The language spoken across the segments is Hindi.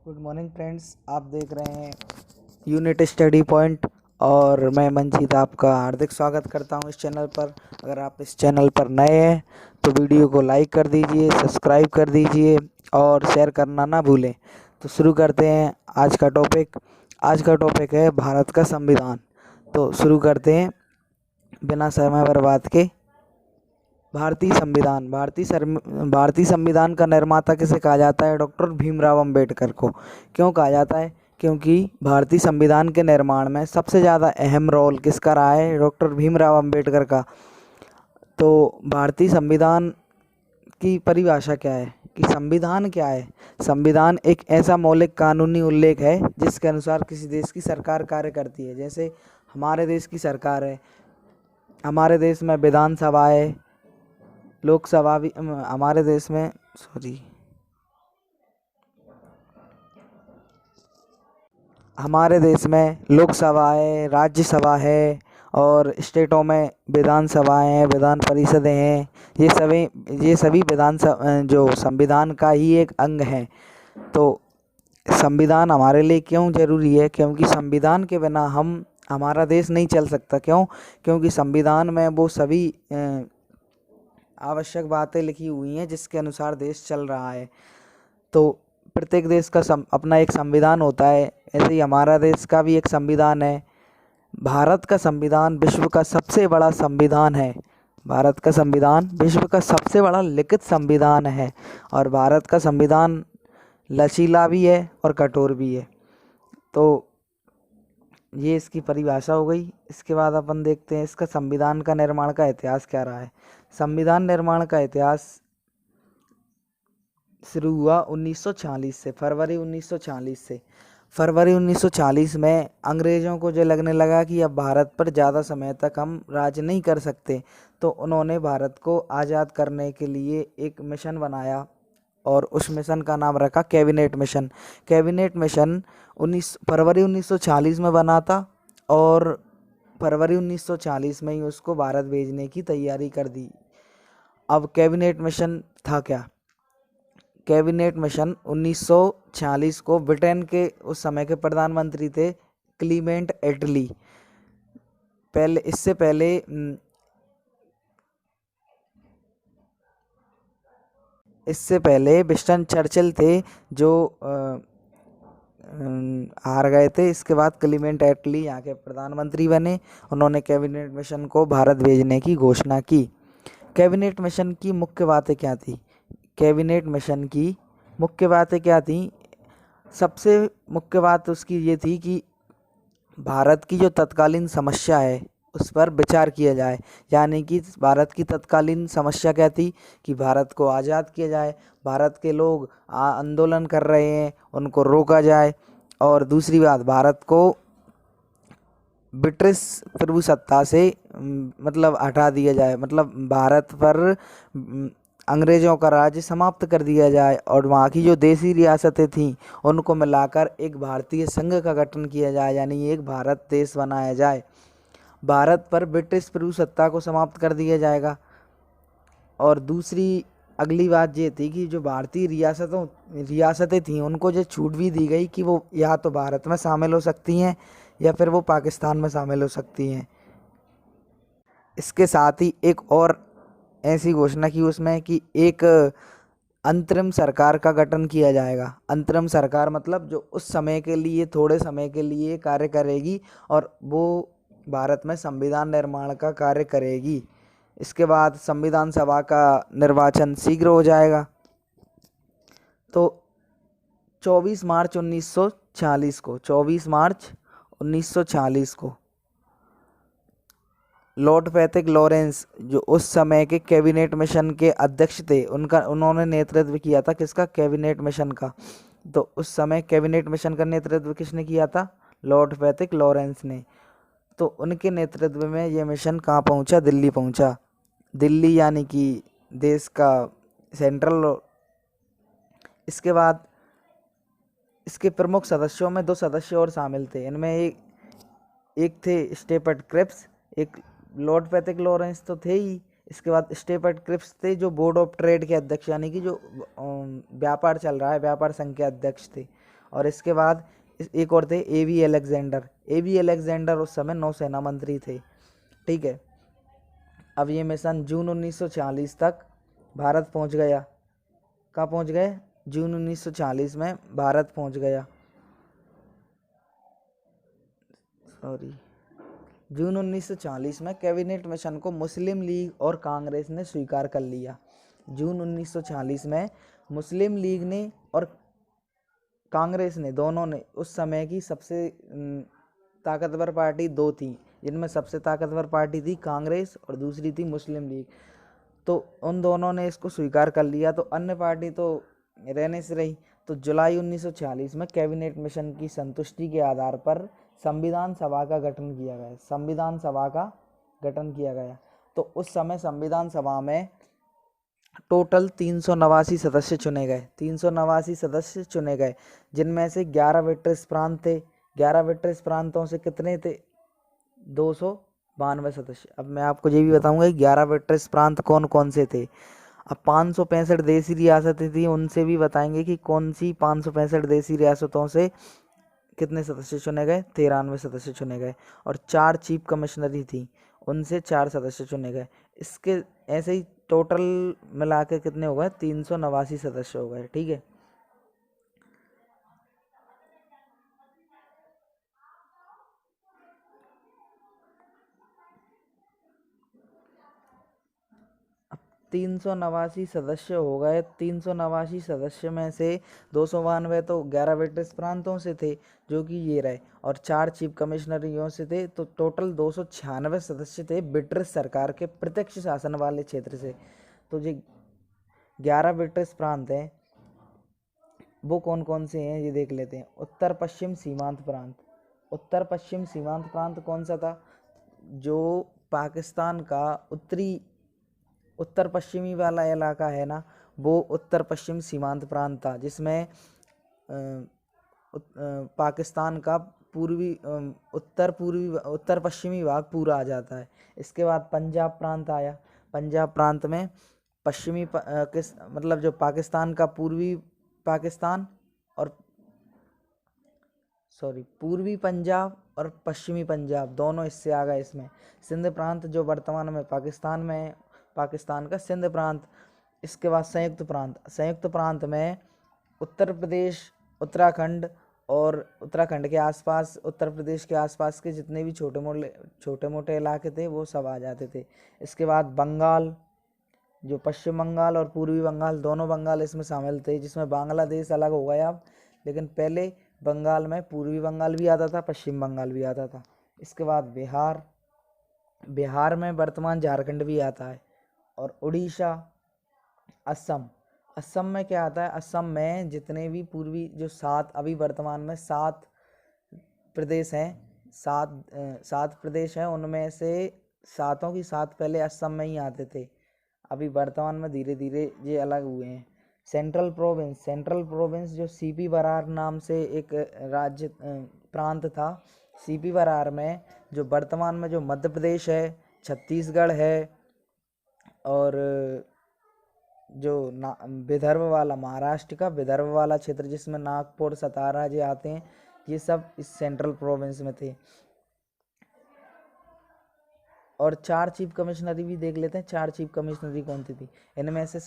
गुड मॉर्निंग फ्रेंड्स, आप देख रहे हैं यूनिट स्टडी पॉइंट और मैं मंजीत आपका हार्दिक स्वागत करता हूं इस चैनल पर। अगर आप इस चैनल पर नए हैं तो वीडियो को लाइक कर दीजिए, सब्सक्राइब कर दीजिए और शेयर करना ना भूलें। तो शुरू करते हैं आज का टॉपिक। आज का टॉपिक है भारत का संविधान। तो शुरू करते हैं बिना समय बर्बाद के। भारतीय संविधान। भारतीय संविधान का निर्माता किसे कहा जाता है? डॉक्टर भीमराव अंबेडकर को। क्यों कहा जाता है? क्योंकि भारतीय संविधान के निर्माण में सबसे ज़्यादा अहम रोल किसका रहा है? डॉक्टर भीमराव अंबेडकर का। तो भारतीय संविधान की परिभाषा क्या है कि संविधान क्या है? संविधान एक ऐसा मौलिक कानूनी उल्लेख है जिसके अनुसार किसी देश की सरकार कार्य करती है। जैसे हमारे देश की सरकार है, हमारे देश में विधानसभा है, लोकसभा भी हमारे देश में हमारे देश में लोकसभा है, राज्यसभा है और स्टेटों में विधानसभाएं हैं, विधान परिषदें हैं। ये सभी जो संविधान का ही एक अंग हैं। तो संविधान हमारे लिए क्यों ज़रूरी है? क्योंकि संविधान के बिना हमारा देश नहीं चल सकता। क्यों? क्योंकि संविधान में वो सभी आवश्यक बातें लिखी हुई हैं जिसके अनुसार देश चल रहा है। तो प्रत्येक देश का अपना एक संविधान होता है, ऐसे ही हमारा देश का भी एक संविधान है। भारत का संविधान विश्व का सबसे बड़ा संविधान है। भारत का संविधान विश्व का सबसे बड़ा लिखित संविधान है और भारत का संविधान लचीला भी है और कठोर भी है। तो ये इसकी परिभाषा हो गई। इसके बाद अपन देखते हैं इसका संविधान का निर्माण का इतिहास क्या रहा है। संविधान निर्माण का इतिहास शुरू हुआ 1946 से, फरवरी 1946 से। फरवरी 1940 में अंग्रेज़ों को जो लगने लगा कि अब भारत पर ज़्यादा समय तक हम राज नहीं कर सकते, तो उन्होंने भारत को आज़ाद करने के लिए एक मिशन बनाया और उस मिशन का नाम रखा कैबिनेट मिशन। कैबिनेट मिशन फरवरी 1940 में बना था और फरवरी 1940 में ही उसको भारत भेजने की तैयारी कर दी। अब कैबिनेट मिशन था क्या? कैबिनेट मिशन 1946 को ब्रिटेन के उस समय के प्रधानमंत्री थे क्लीमेंट एटली। इससे पहले विंस्टन चर्चिल थे जो हार गए थे। इसके बाद क्लीमेंट एटली यहाँ के प्रधानमंत्री बने। उन्होंने कैबिनेट मिशन को भारत भेजने की घोषणा की। कैबिनेट मिशन की मुख्य बातें क्या थी? कैबिनेट मिशन की मुख्य बातें क्या थी? सबसे मुख्य बात उसकी ये थी कि भारत की जो तत्कालीन समस्या है उस पर विचार किया जाए। यानी कि भारत की तत्कालीन समस्या क्या थी कि भारत को आज़ाद किया जाए, भारत के लोग आंदोलन कर रहे हैं उनको रोका जाए, और दूसरी बात भारत को ब्रिटिश प्रभुसत्ता से मतलब हटा दिया जाए, मतलब भारत पर अंग्रेज़ों का राज्य समाप्त कर दिया जाए और वहाँ की जो देसी रियासतें थीं उनको मिलाकर एक भारतीय संघ का गठन किया जाए, यानी एक भारत देश बनाया जाए। भारत पर ब्रिटिश प्रभुसत्ता को समाप्त कर दिया जाएगा। और दूसरी अगली बात ये थी कि जो भारतीय रियासतें थीं उनको जो छूट भी दी गई कि वो या तो भारत में शामिल हो सकती हैं या फिर वो पाकिस्तान में शामिल हो सकती हैं। इसके साथ ही एक और ऐसी घोषणा की उसमें कि एक अंतरिम सरकार का गठन किया जाएगा। अंतरिम सरकार मतलब जो उस समय के लिए, थोड़े समय के लिए कार्य करेगी और वो भारत में संविधान निर्माण का कार्य करेगी। इसके बाद संविधान सभा का निर्वाचन शीघ्र हो जाएगा। तो 24 मार्च 1940 को लॉर्ड पैथिक लॉरेंस जो उस समय के कैबिनेट मिशन के अध्यक्ष थे, उन्होंने नेतृत्व किया था। किसका? कैबिनेट मिशन का। तो उस समय कैबिनेट मिशन का नेतृत्व किसने किया था? लॉर्ड पैथिक लॉरेंस ने। तो उनके नेतृत्व में ये मिशन कहाँ पहुँचा? दिल्ली पहुँचा। दिल्ली यानी कि देश का सेंट्रल। इसके बाद इसके प्रमुख सदस्यों में 2 सदस्य और शामिल थे। इनमें एक थे स्टेपर्ट क्रिप्स, एक लॉर्ड पैथिक लॉरेंस तो थे ही, इसके बाद स्टेपर्ट क्रिप्स थे जो बोर्ड ऑफ ट्रेड के अध्यक्ष, यानी कि जो व्यापार चल रहा है, व्यापार संघ के अध्यक्ष थे। और इसके बाद एक और थे A.V. अलेक्जेंडर। A.V. अलेक्जेंडर उस समय नौसेना मंत्री थे। ठीक है, अब ये मिशन जून 1940 तक भारत पहुंच गया। कहाँ पहुंच गए? जून 1940 में भारत पहुंच गया। जून 1940 में कैबिनेट मिशन को मुस्लिम लीग और कांग्रेस ने स्वीकार कर लिया। जून 1940 में मुस्लिम लीग ने और कांग्रेस ने, दोनों ने, उस समय की सबसे ताकतवर पार्टी दो थी, जिनमें सबसे ताकतवर पार्टी थी कांग्रेस और दूसरी थी मुस्लिम लीग। तो उन दोनों ने इसको स्वीकार कर लिया, तो अन्य पार्टी तो रहने से रही। तो जुलाई 1940 में कैबिनेट मिशन की संतुष्टि के आधार पर संविधान सभा का गठन किया गया। संविधान सभा का गठन किया गया। तो उस समय संविधान सभा में टोटल 389 सदस्य चुने गए। 389 सदस्य चुने गए, जिनमें से 11 ब्रिटिश प्रांत थे। 11 ब्रिटिश प्रांतों से कितने थे? 292 सदस्य। अब मैं आपको ये भी बताऊंगा 11 ब्रिटिश प्रांत कौन कौन से थे। अब 565 देसी रियासतें थी, उनसे भी बताएंगे कि कौन सी 565 देसी रियासतों से कितने सदस्य चुने गए? 93 सदस्य चुने गए। और 4 चीफ कमिश्नरी थी, उनसे 4 सदस्य चुने गए। इसके ऐसे ही टोटल मिला के कितने हो गए? 389 सदस्य हो गए। ठीक है, अब 389 सदस्य हो गए। 389 सदस्य में से 292 तो 11 ब्रिटिश प्रांतों से थे, जो कि ये रहे, और 4 चीफ कमिश्नरियों से थे। तो टोटल 296 सदस्य थे ब्रिटिश सरकार के प्रत्यक्ष शासन वाले क्षेत्र से। तो ये 11 ब्रिटिश प्रांत हैं, वो कौन कौन से हैं ये देख लेते हैं। उत्तर पश्चिम सीमांत प्रांत। उत्तर पश्चिम सीमांत प्रांत कौन सा था? जो पाकिस्तान का उत्तर पश्चिमी वाला इलाका है ना, वो उत्तर पश्चिम सीमांत प्रांत था, जिसमें पाकिस्तान का उत्तर पश्चिमी भाग पूरा आ जाता है। इसके बाद पंजाब प्रांत आया। पंजाब प्रांत में मतलब जो पाकिस्तान का पूर्वी पंजाब और पश्चिमी पंजाब दोनों इससे आ गए। इसमें सिंध प्रांत जो वर्तमान में पाकिस्तान में है, पाकिस्तान का सिंध प्रांत। इसके बाद संयुक्त प्रांत में उत्तर प्रदेश, उत्तराखंड और उत्तराखंड के आसपास, उत्तर प्रदेश के आसपास के जितने भी छोटे मोटे इलाके थे वो सब आ जाते थे। इसके बाद बंगाल, जो पश्चिम बंगाल और पूर्वी बंगाल, दोनों बंगाल इसमें शामिल थे, जिसमें बांग्लादेश अलग हो गया अब, लेकिन पहले बंगाल में पूर्वी बंगाल भी आता था, पश्चिम बंगाल भी आता था। इसके बाद बिहार में वर्तमान झारखंड भी आता है, और उड़ीसा, असम में क्या आता है? असम में जितने भी पूर्वी जो 7 अभी वर्तमान में 7 प्रदेश हैं, 7 प्रदेश हैं, उनमें से 7 की 7 पहले असम में ही आते थे। अभी वर्तमान में धीरे धीरे ये अलग हुए हैं। सेंट्रल प्रोविंस जो सीपी बरार नाम से एक राज्य प्रांत था, सीपी बरार में जो वर्तमान में जो मध्य प्रदेश है, छत्तीसगढ़ है, और जो विदर्भ वाला, महाराष्ट्र का विदर्भ वाला क्षेत्र जिसमें नागपुर, सतारा जो आते हैं, ये सब इस सेंट्रल प्रोविंस में थे। और 4 चीफ कमिश्नरी भी देख लेते हैं। 4 चीफ कमिश्नरी कौन सी थी? इनमें से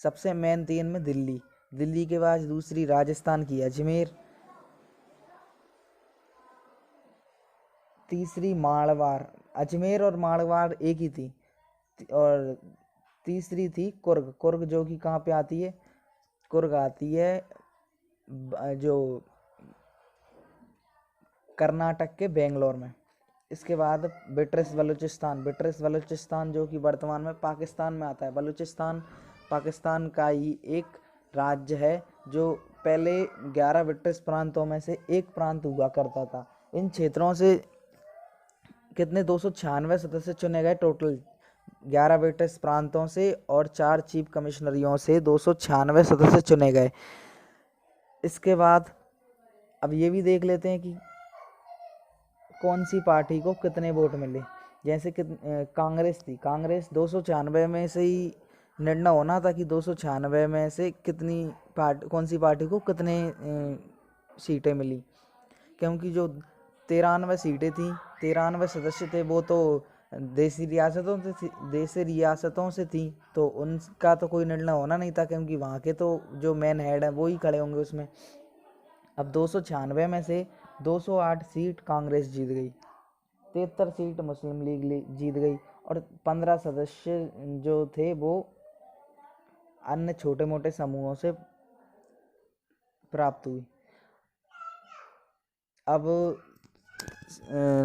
सबसे मेन थी इनमें दिल्ली के बाद दूसरी राजस्थान की अजमेर, तीसरी मारवाड़। अजमेर और मारवाड़ एक ही थी। और तीसरी थी कुर्ग जो कि कहाँ पे आती है? कुर्ग आती है जो कर्नाटक के बेंगलोर में। इसके बाद ब्रिटिश बलूचिस्तान जो कि वर्तमान में पाकिस्तान में आता है। बलूचिस्तान पाकिस्तान का ही एक राज्य है, जो पहले 11 ब्रिटिश प्रांतों में से एक प्रांत हुआ करता था। इन क्षेत्रों से कितने 296 सदस्य चुने गए टोटल, 11 ब्रिटिश प्रांतों से और 4 चीफ कमिश्नरियों से 296 सदस्य चुने गए। इसके बाद अब ये भी देख लेते हैं कि कौन सी पार्टी को कितने वोट मिले। जैसे कि कांग्रेस थी, कांग्रेस 296 में से ही निर्णय होना था कि 296 में से कितनी कौन सी पार्टी को कितने सीटें मिली, क्योंकि जो 93 सीटें थी, 93 सदस्य थे, वो तो देसी रियासतों से थी, तो उनका तो कोई निर्णय होना नहीं था, क्योंकि वहाँ के तो जो मेन हेड है वो ही खड़े होंगे उसमें। अब 296 में से 208 सीट कांग्रेस जीत गई, 73 सीट मुस्लिम लीग जीत गई, और 15 सदस्य जो थे वो अन्य छोटे मोटे समूहों से प्राप्त हुई। अब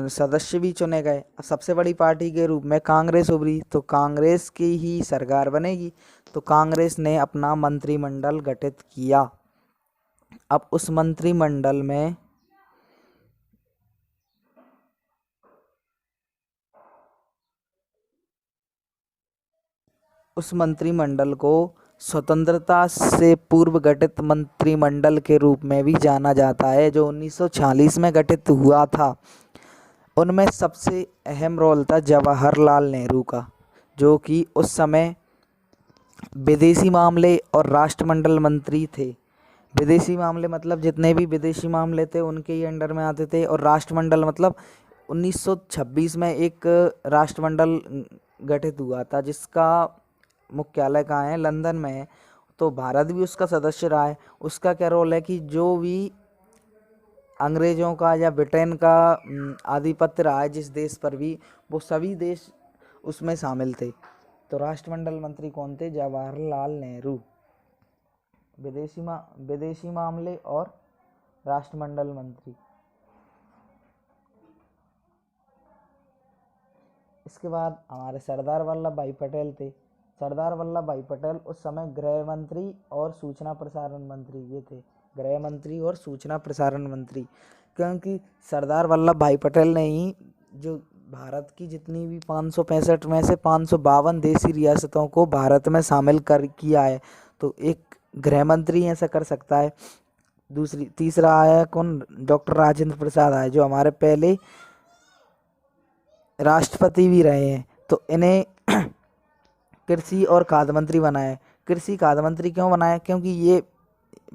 सदस्य भी चुने गए। सबसे बड़ी पार्टी के रूप में कांग्रेस उभरी, तो कांग्रेस की ही सरकार बनेगी, तो कांग्रेस ने अपना मंत्रिमंडल गठित किया। अब उस मंत्रिमंडल को स्वतंत्रता से पूर्व गठित मंत्रिमंडल के रूप में भी जाना जाता है, जो 1946 में गठित हुआ था। उनमें सबसे अहम रोल था जवाहरलाल नेहरू का, जो कि उस समय विदेशी मामले और राष्ट्रमंडल मंत्री थे। विदेशी मामले मतलब जितने भी विदेशी मामले थे उनके ही अंडर में आते थे, और राष्ट्रमंडल मतलब 1926 में एक राष्ट्रमंडल गठित हुआ था, जिसका मुख्यालय कहाँ है, लंदन में है। तो भारत भी उसका सदस्य रहा है। उसका क्या रोल है कि जो भी अंग्रेजों का या ब्रिटेन का आधिपत्य रहा है जिस देश पर भी, वो सभी देश उसमें शामिल थे। तो राष्ट्रमंडल मंत्री कौन थे? जवाहरलाल नेहरू। विदेशी मामले और राष्ट्रमंडल मंत्री। इसके बाद हमारे सरदार वल्लभ भाई पटेल थे। सरदार वल्लभ भाई पटेल उस समय गृह मंत्री और सूचना प्रसारण मंत्री, ये थे गृह मंत्री और सूचना प्रसारण मंत्री, क्योंकि सरदार वल्लभ भाई पटेल ने ही जो भारत की जितनी भी 565 में से 552 देसी रियासतों को भारत में शामिल कर किया है, तो एक गृह मंत्री ऐसा कर सकता है। तीसरा आया कौन? डॉक्टर राजेंद्र प्रसाद आए, जो हमारे पहले राष्ट्रपति भी रहे हैं। तो इन्हें कृषि और खाद्य मंत्री बनाया। कृषि खाद्य मंत्री क्यों बनाया? क्योंकि ये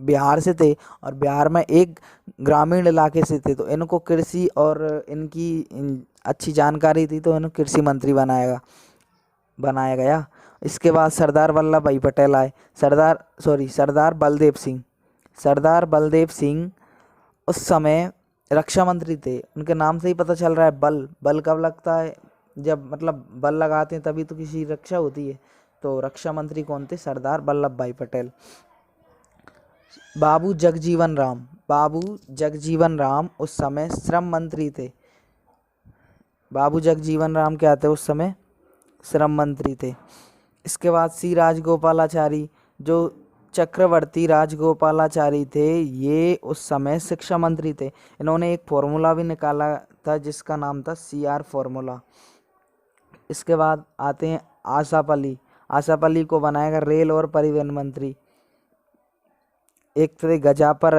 बिहार से थे और बिहार में एक ग्रामीण इलाके से थे, तो इनको कृषि और इनकी अच्छी जानकारी थी, तो इन्हें कृषि मंत्री बनाया गया। इसके बाद सरदार वल्लभ भाई पटेल आए। सरदार बलदेव सिंह उस समय रक्षा मंत्री थे। उनके नाम से ही पता चल रहा है, बल कब लगता है? जब मतलब बल लगाते हैं तभी तो किसी रक्षा होती है। तो रक्षा मंत्री कौन थे? सरदार वल्लभ भाई पटेल। बाबू जगजीवन राम उस समय श्रम मंत्री थे। बाबू जगजीवन राम क्या थे? उस समय श्रम मंत्री थे। इसके बाद सी राजगोपालाचारी, जो चक्रवर्ती राजगोपालाचारी थे, ये उस समय शिक्षा मंत्री थे। इन्होंने एक फॉर्मूला भी निकाला था जिसका नाम था CR फॉर्मूला। इसके बाद आते हैं आसाफ अली को बनाएगा रेल और परिवहन मंत्री। एक थे गजापर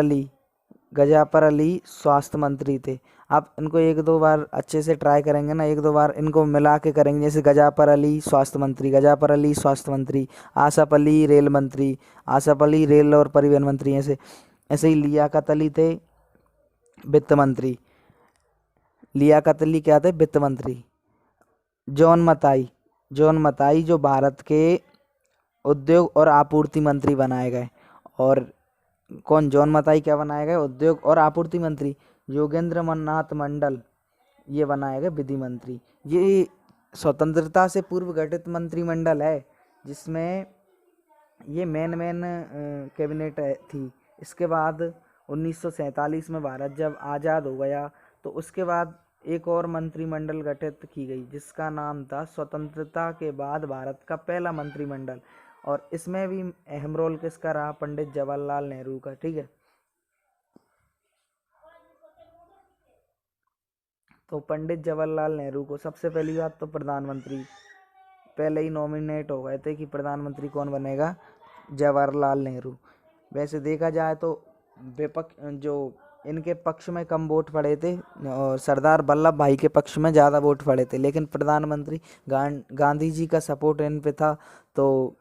अली स्वास्थ्य मंत्री थे। आप इनको एक दो बार अच्छे से ट्राई करेंगे ना, एक दो बार इनको मिला के करेंगे, जैसे गजापर अली स्वास्थ्य मंत्री, आसाफ अली रेल मंत्री, आसाफ अली रेल और परिवहन मंत्री। ऐसे ही लियाकत अली थे वित्त मंत्री। क्या थे? वित्त मंत्री। जॉन मताई जो भारत के उद्योग और आपूर्ति मंत्री बनाए गए। और कौन? जॉन मताई क्या बनाए गए? उद्योग और आपूर्ति मंत्री। योगेंद्र नाथ मंडल ये बनाए गए विधि मंत्री। ये स्वतंत्रता से पूर्व गठित मंत्रिमंडल है, जिसमें ये मेन कैबिनेट थी। इसके बाद 1947 में भारत जब आज़ाद हो गया, तो उसके बाद एक और मंत्रिमंडल गठित की गई, जिसका नाम था स्वतंत्रता के बाद भारत का पहला मंत्रिमंडल। और इसमें भी अहम रोल किसका रहा? पंडित जवाहरलाल नेहरू का। ठीक है, तो पंडित जवाहरलाल नेहरू को सबसे पहली बात तो प्रधानमंत्री पहले ही नॉमिनेट हो गए थे कि प्रधानमंत्री कौन बनेगा? जवाहरलाल नेहरू। वैसे देखा जाए तो विपक्ष जो इनके पक्ष में कम वोट पड़े थे और सरदार वल्लभ भाई के पक्ष में ज़्यादा वोट पड़े थे, लेकिन प्रधानमंत्री गांधी जी का सपोर्ट इन पे था, तो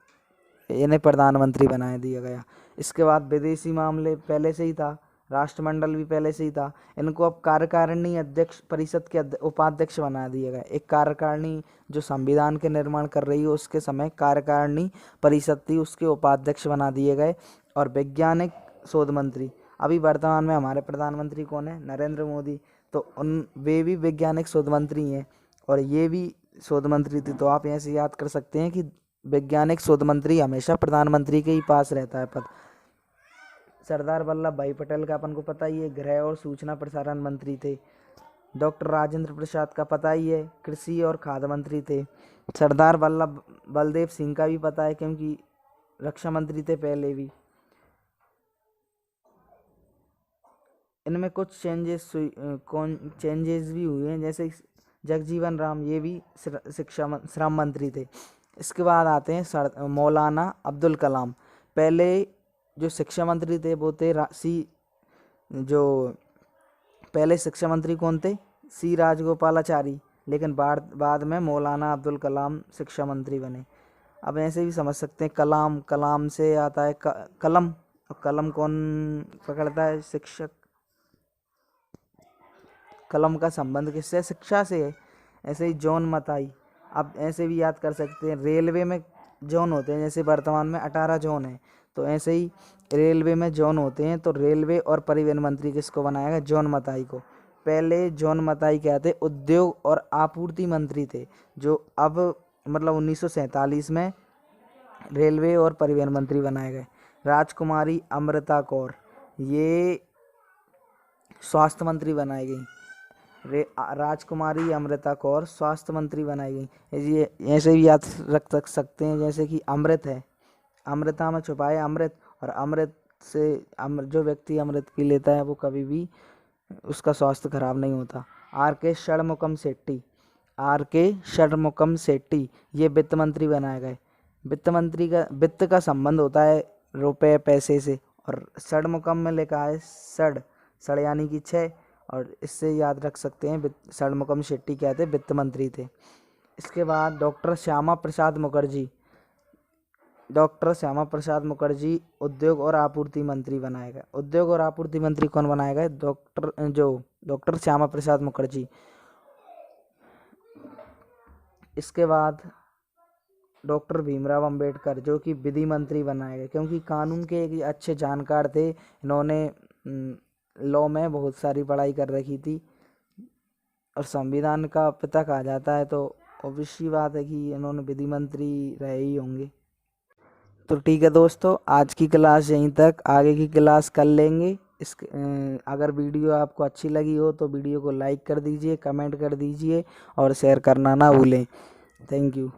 इन्हें प्रधानमंत्री बना दिया गया। इसके बाद विदेशी मामले पहले से ही था, राष्ट्रमंडल भी पहले से ही था। इनको अब कार्यकारिणी अध्यक्ष परिषद के उपाध्यक्ष बना दिया गया। एक कार्यकारिणी जो संविधान के निर्माण कर रही है उसके समय कार्यकारिणी परिषद थी, उसके उपाध्यक्ष बना दिए गए। और वैज्ञानिक शोध मंत्री, अभी वर्तमान में हमारे प्रधानमंत्री कौन है? नरेंद्र मोदी। तो वे भी वैज्ञानिक शोध मंत्री हैं और ये भी शोध मंत्री थे। तो आप यहाँ से याद कर सकते हैं कि वैज्ञानिक शोध मंत्री हमेशा प्रधानमंत्री के ही पास रहता है पद। सरदार वल्लभ भाई पटेल का अपन को पता ही है, गृह और सूचना प्रसारण मंत्री थे। डॉक्टर राजेंद्र प्रसाद का पता ही है, कृषि और खाद्य मंत्री थे। सरदार बलदेव सिंह का भी पता है क्योंकि रक्षा मंत्री थे पहले भी। इनमें कुछ चेंजेस भी हुए हैं, जैसे जगजीवन राम, ये भी श्रम मंत्री थे। इसके बाद आते हैं मौलाना अब्दुल कलाम। पहले जो शिक्षा मंत्री थे वो थे जो पहले शिक्षा मंत्री कौन थे? सी राजगोपालाचारी, लेकिन बाद में मौलाना अब्दुल कलाम शिक्षा मंत्री बने। अब ऐसे भी समझ सकते हैं, कलाम से आता है कलम, कलम कौन पकड़ता है? शिक्षक। कलम का संबंध किससे? शिक्षा से है। ऐसे ही जॉन मताई, अब ऐसे भी याद कर सकते हैं। रेलवे में जोन होते हैं, जैसे वर्तमान में 18 जोन है, तो ऐसे ही रेलवे में जोन होते हैं। तो रेलवे और परिवहन मंत्री किसको बनाया गया? जॉन मताई को। पहले जॉन मताई क्या थे? उद्योग और आपूर्ति मंत्री थे, जो अब मतलब 1947 में रेलवे और परिवहन मंत्री बनाए गए। राजकुमारी अमृता कौर, ये स्वास्थ्य मंत्री बनाई गई। राजकुमारी अमृता कौर स्वास्थ्य मंत्री बनाई गई। ये ऐसे भी याद रख सकते हैं, जैसे कि अमृत है, अमृता में छुपा है अमृत, और अमृत से जो व्यक्ति अमृत पी लेता है वो कभी भी उसका स्वास्थ्य खराब नहीं होता। आर.के. षणमुगम शेट्टी, ये वित्त मंत्री बनाए गए। वित्त का संबंध होता है रुपए पैसे से, और षणमुगम में लिखा है सड़ यानी कि 6, और इससे याद रख सकते हैं षणमुगम शेट्टी क्या थे? वित्त मंत्री थे। इसके बाद डॉक्टर श्यामा प्रसाद मुखर्जी उद्योग और आपूर्ति मंत्री बनाए गए। उद्योग और आपूर्ति मंत्री कौन बनाए गए? डॉक्टर श्यामा प्रसाद मुखर्जी। इसके बाद डॉक्टर भीमराव अंबेडकर, जो कि विधि मंत्री बनाए गए, क्योंकि कानून के एक अच्छे जानकार थे। इन्होंने लॉ में बहुत सारी पढ़ाई कर रखी थी और संविधान का पिता कहा जाता है, तो ऑब्वियस सी बात है कि इन्होंने विधि मंत्री रहे ही होंगे। तो ठीक है दोस्तों, आज की क्लास यहीं तक, आगे की क्लास कर लेंगे। अगर वीडियो आपको अच्छी लगी हो तो वीडियो को लाइक कर दीजिए, कमेंट कर दीजिए और शेयर करना ना भूलें। Thank you.